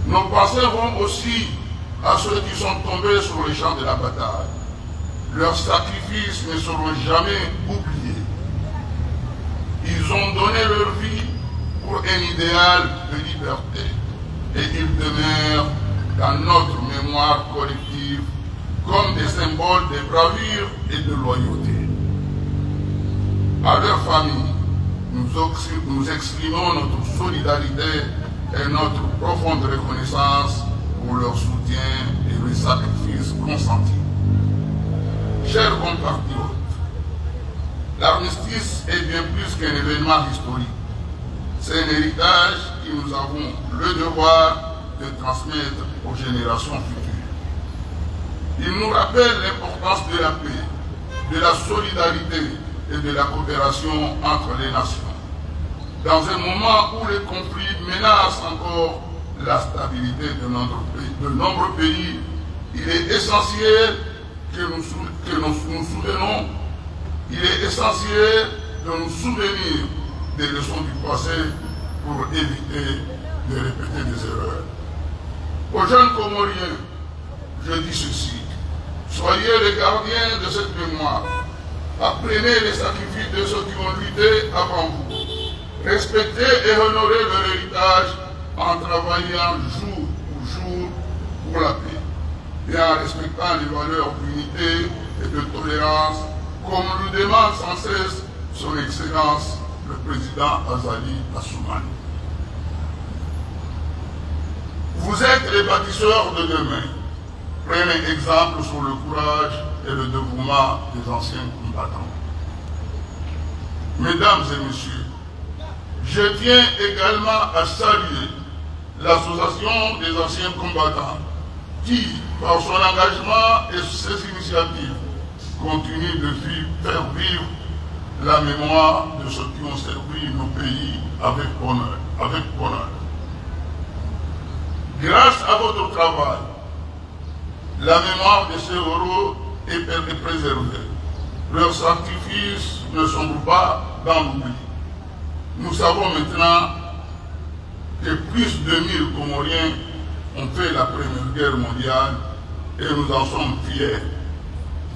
Nos pensées vont aussi à ceux qui sont tombés sur les champs de la bataille. Leurs sacrifices ne seront jamais oubliés. Ils ont donné leur vie pour un idéal de liberté et ils demeurent dans notre mémoire collective comme des symboles de bravure et de loyauté. À leur famille, nous exprimons notre solidarité et notre profonde reconnaissance pour leur soutien et les sacrifices consentis. Chers compatriotes, l'armistice est bien plus qu'un événement historique. C'est un héritage que nous avons le devoir de transmettre aux générations futures. Il nous rappelle l'importance de la paix, de la solidarité et de la coopération entre les nations. Dans un moment où les conflits menacent encore la stabilité de nombreux pays, il est essentiel que nous souvenions, il est essentiel de nous souvenir des leçons du passé pour éviter de répéter des erreurs. Aux jeunes Comoriens, je dis ceci: soyez les gardiens de cette mémoire. Apprenez les sacrifices de ceux qui ont lutté avant vous. Respectez et honorez leur héritage en travaillant jour pour jour pour la paix et en respectant les valeurs d'unité et de tolérance comme le demande sans cesse son Excellence le Président Azali Assoumani. Vous êtes les bâtisseurs de demain. Prenez exemple sur le courage et le dévouement des anciens combattants. Mesdames et messieurs, je tiens également à saluer l'Association des anciens combattants qui, par son engagement et ses initiatives, continue de faire vivre la mémoire de ceux qui ont servi nos pays avec honneur. Grâce à votre travail, la mémoire de ces héros est préservée. Leurs sacrifices ne sombrent pas dans l'oubli. Nous savons maintenant que plus de 1000 Comoriens ont fait la Première Guerre mondiale et nous en sommes fiers.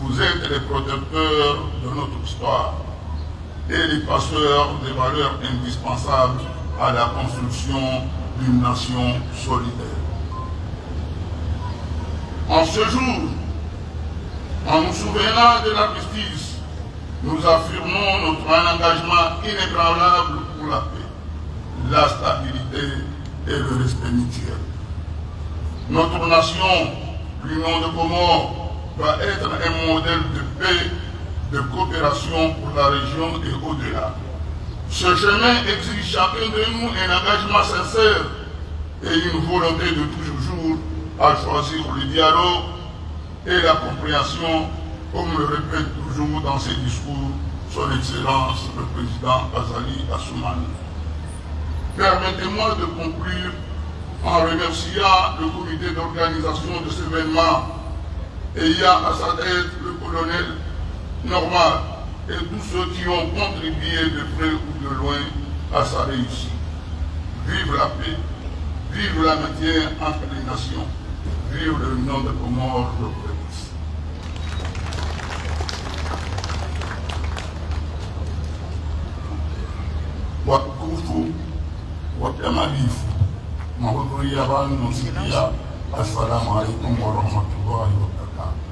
Vous êtes les protecteurs de notre histoire et les passeurs des valeurs indispensables à la construction d'une nation solidaire. En ce jour, en nous souvenant de l'armistice, nous affirmons notre engagement inébranlable pour la paix, la stabilité et le respect mutuel. Notre nation, l'Union de Comores, doit être un modèle de paix, de coopération pour la région et au-delà. Ce chemin exige chacun de nous un engagement sincère et une volonté de toujours à choisir le dialogue et la compréhension, comme le répète toujours dans ses discours son Excellence le Président Azali Assoumani. Permettez-moi de conclure en remerciant le comité d'organisation de cet événement ayant à sa tête le colonel Normal et tous ceux qui ont contribué de près ou de loin à sa réussite. Vive la paix, vive l'amitié entre les nations, vive l'Union de Comores de Prévis. Watukufu, wakiamalifu, mahudhuria banu nosikia, assalamu alaikum wa rahmatullahi wa barakatuh.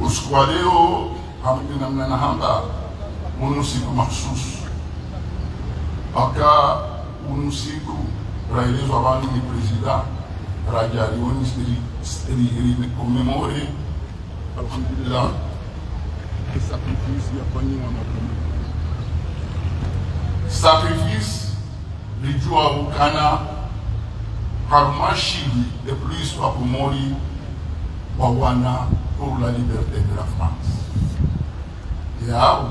Usiku wa leo hamdina mnanahamba unusiku mahsusu aka unusiku raelezwa abantu ni president rajalioni steri commémorer alhamdulillah le sacrifice yafanyiwa na sacrifice lijua ukana harumashili de plus wa Komori wa wana pour la liberté de la France. Yao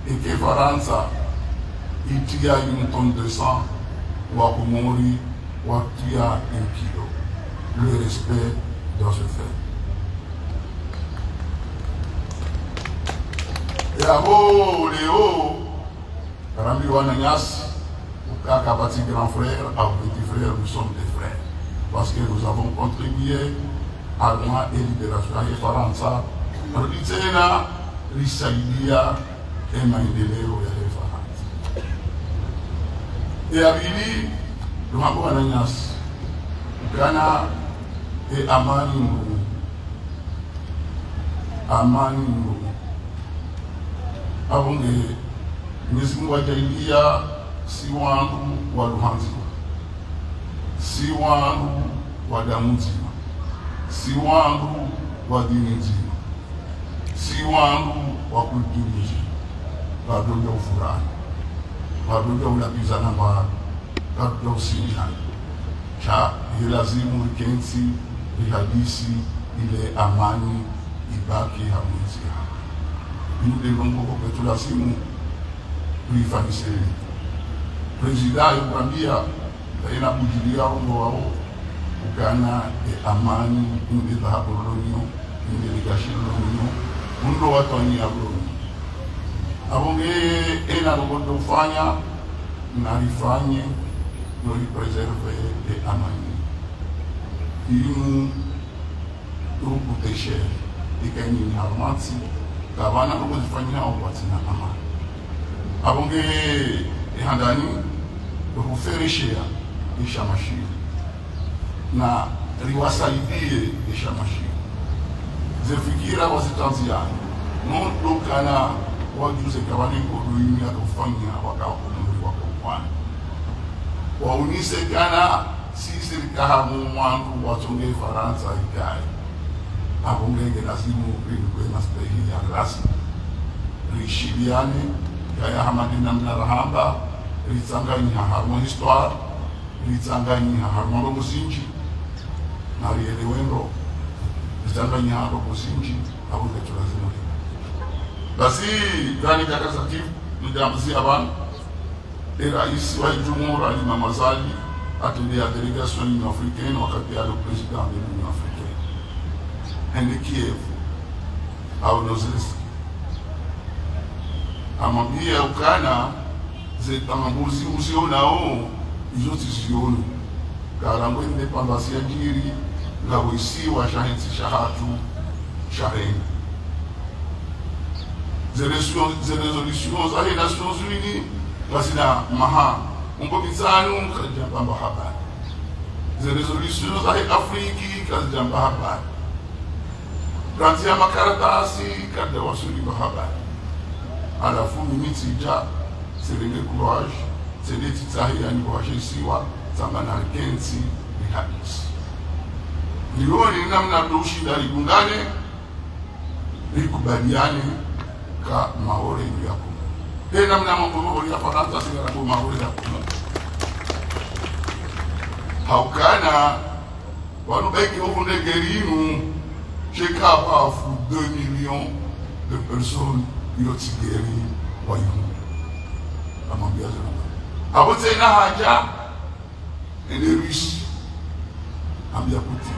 eke Faransa itia une tonne de sang wa Komori wa tia 1 kilo. Le respect doit se faire. Yao Léo Rambi Wananyas Kaka Bati grand frère, à petit frère, nous sommes des frères. Parce que nous avons contribué à la libération de Faransa. Rizena, Risaidia, et Maïdeleo et Faransa. Et Abili, le Mabo Ananias, Ghana et Amani Mou. Amani Mou. Avant de Nismou Adjailia, si wangu wa Luhanzima, si wangu wa damu nzima, si wangu wa dini nzima, si wangu wa kulturi nzima, bado ya ufurahi, bado ya ulapizana mbara, bado ya usinjani. Cha ilazimu rikensi, rihadisi, ile amani, ibaki hamwezi hapa. Yule mungu kwa petulasimu, uifaniseni. President Yubambia ina kujilia ungo wao ukana amani indi dhahabu lonyo indi ligashiro lonyo undo watoni ya lonyo abonge ena logondo fanya na rifanye no preserve de amani inu grupo teshe ikani harmatsi kabana logondo fanya watina amani abonge handani kuferishia ishamashiri na riwasaidie ishamashiri zefikira wazitanziani nondo kana wajuze kabanengo duimia kufanya wakakumuri wakokwani waunise kana sisi likahamu wangu watonge Faransa ikai abongenge lazimu ringwe mastehi ya rasmi rishiliane kaya hamadina mnarahamba rizanganya harmo histoire rizanganya harmo musinji na rielewendo rizanganya harmo musinji abu lazima basi ndani ya kasatifu ndamzi aban rais wa Jamhuri Imam Azali atelier à la délégation de l'Union africaine, wakati à le président de l'Union africaine. Et Kiev, à Onozeski. Amambia ukana, zetambuzi uzionao, izoti zionu. Karango independance ya jiri, la wisi wa shahenti shahatu, shaheni. Des résolutions à les Nations Unies, voici la Maha, on peut dire ça nous, quand il y a pas Mahabat. Des résolutions à l'Afrique, quand il y a Mahabat. Quand il y a Makaratasi, quand il y a Wasuli Mahabat. À la fois, c'est le courage, c'est les titahi à courage ici, ça m'a n'a rien si, les habits. Les gens, ils n'ont pas d'ouchi dans les Bungane, les Kubadiane, ka maore ya kuma e namna mambo ya Faransa singara kwa maore ya kuma haukana wanu beki ofunde gerinu cheka afu 2 millions de personnes yotigeri wayu amambia zana abote na haja ene Russie ambia Putin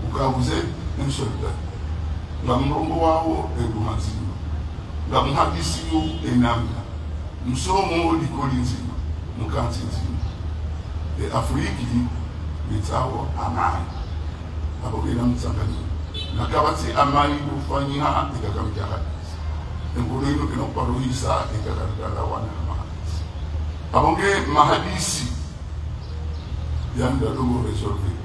ukavuze un soldat la mrongo wao eduhanzi la muhadisi yo enamna msomo likolinzima mukanti nzima Afriki mitawo amani abogena mtsangani nakabati amani kufanyiha ikakamja hadisi ngolo ino kino parohisa ikakarikala wana mahadisi abonge mahadisi yanda logo résolver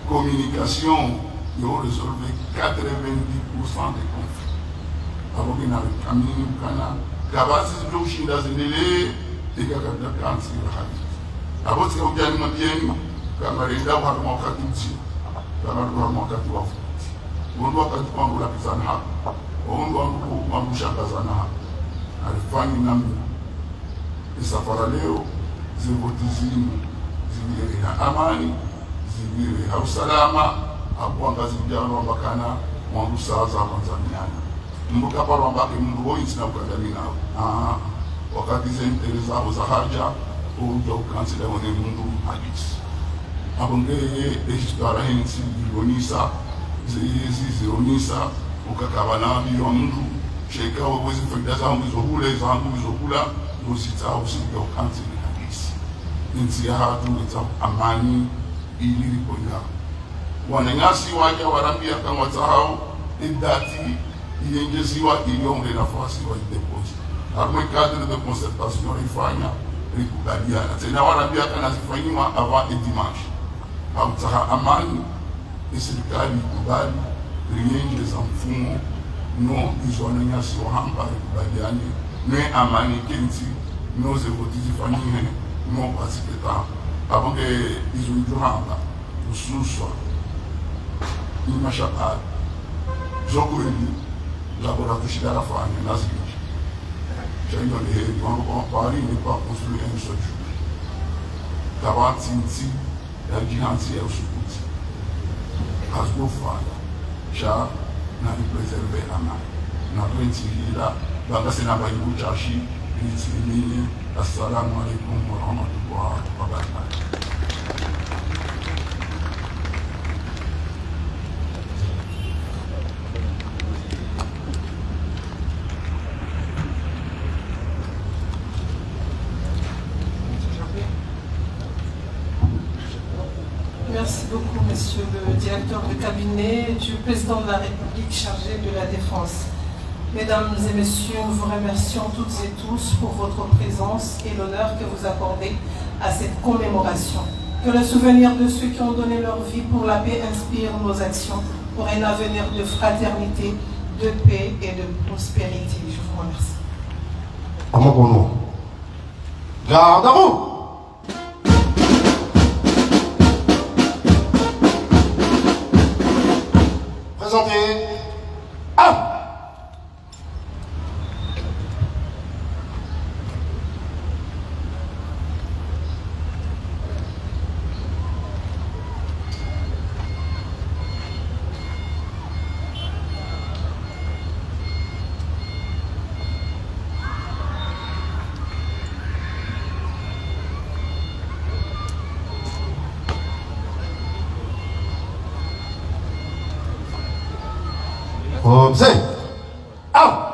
communication yo résolver 90% des conflits aboke na kamini kana kabasi ziloshinda zinele ikakabla kansi ya hadisi abote ujani mabieni kama renda wa wakati mti kama wa wakati wa futi wondo wakati kwa ngula kizana hapa wondo wangu mamushangazana hapa alifanyi nami isafara leo zivotizimu zivire ya amani zivire ya usalama akuanga zijano wambakana mwangu saa za Tanzania mbuka paro mbaki mungu wote na ukadamina wakati zentele zao za haja ujo kansila wone mungu hadisi abonge histoire hensi bonisa zionisa ukakabana biyo mungu sheka wawezi faida zangu zokula usita usika kansila hadisi nsi ya hatu nita amani ili riponya wananyasi waja warambia kama tahao idati yengeziwa ilionge nafasi wa deposit arme cadre de concertation ifanya rikubaliana tena warambia kana zifanywa avant et dimanche au taha amani serikali kubali rienge za mfumo no izona nyasi wa hamba rikubaliane ne amani kinti no zevotizi fanyine no pasiketa abonge izo hamba ususwa ni mashaka zokuri laboratoire de la famille naziki j'ai eu les on Paris n'est pas construit un seul jour tabatinti ya jihansi ya usukuti hasbo fala cha na preserver amani na rentihila banga sina bayibu chashi ni assalamu alaikum wa rahmatullahi wa barakatuh. Merci beaucoup, monsieur le directeur de cabinet du président de la République chargé de la Défense. Mesdames et messieurs, nous vous remercions toutes et tous pour votre présence et l'honneur que vous accordez à cette commémoration. Que le souvenir de ceux qui ont donné leur vie pour la paix inspire nos actions pour un avenir de fraternité, de paix et de prospérité. Je vous remercie. Amagono. Garde à vous. Présentez. Ah! Observe. Out.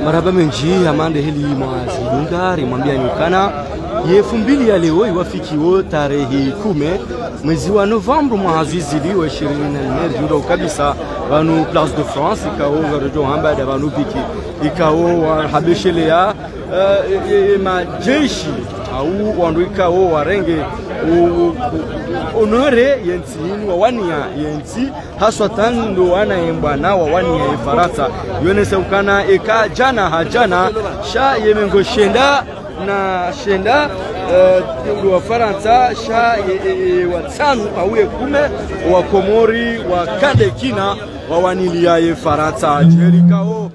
Marhaba menji amande heli mwazilungari mwambia nyukana yefu mbili ya leo iwafikiwo tarehe 10 mwezi wa November mwaziziliwe 24 juro kabisa vanu Place de France ikao garojo hamba da vanu biki ikao habeshelea majeshi au wandu ikao warenge honore yentini wa wania yenti haswa tando wana yembana wa wania Faransa yonese ukana eka jana hajana sha yemengo shenda na shenda wa Faransa sha watanu auye kume wa Komori wa Kadekina wa wanilia Faransa jerikao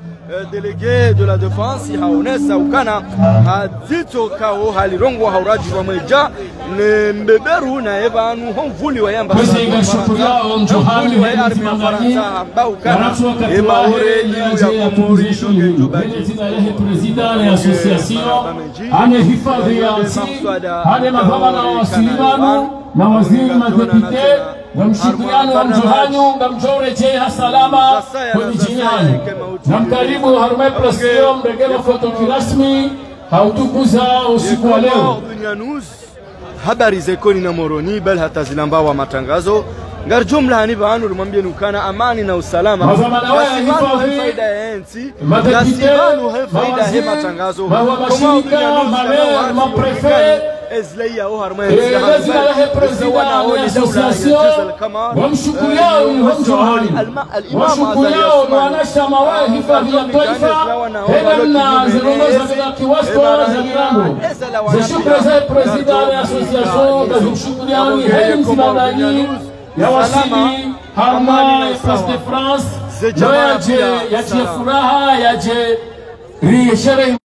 délégué de la défense haonesa ukana hadito kao halirongo hauraji wa meja ne mbeberu na evanu honvuli wa yamba kwesiga shukuria onjohani hedi mangani emaore ya Komori zina lehe president ya association ane hifadhi ya nchi ane magavana wa wasilimanu na waziri madepite namshukuriano wa mjohanyu ngamjorejeha salama kwenye jinyani namkaribu harume presio mregema foto kirasmi hautukuza usiku wa leo habari zekoni na Moroni bal hata zilamba wa matangazo ngar jumla ni baanu lumwambie nukana amani na usalama faida ya nchi nasibanu faida ya matangazo mashirika maleo maprefe ezleya au harma lazima ya president ya association wamshukuriao wamjohani wamshukuriao wanasha mawahi hifadhi ya taifa hedamna zilongoza bila kiwasto za mirango za shukra za president ya association za mshukuriao ni hedi msimamani ya wasili harma Place de France yaje furaha yaje sherehe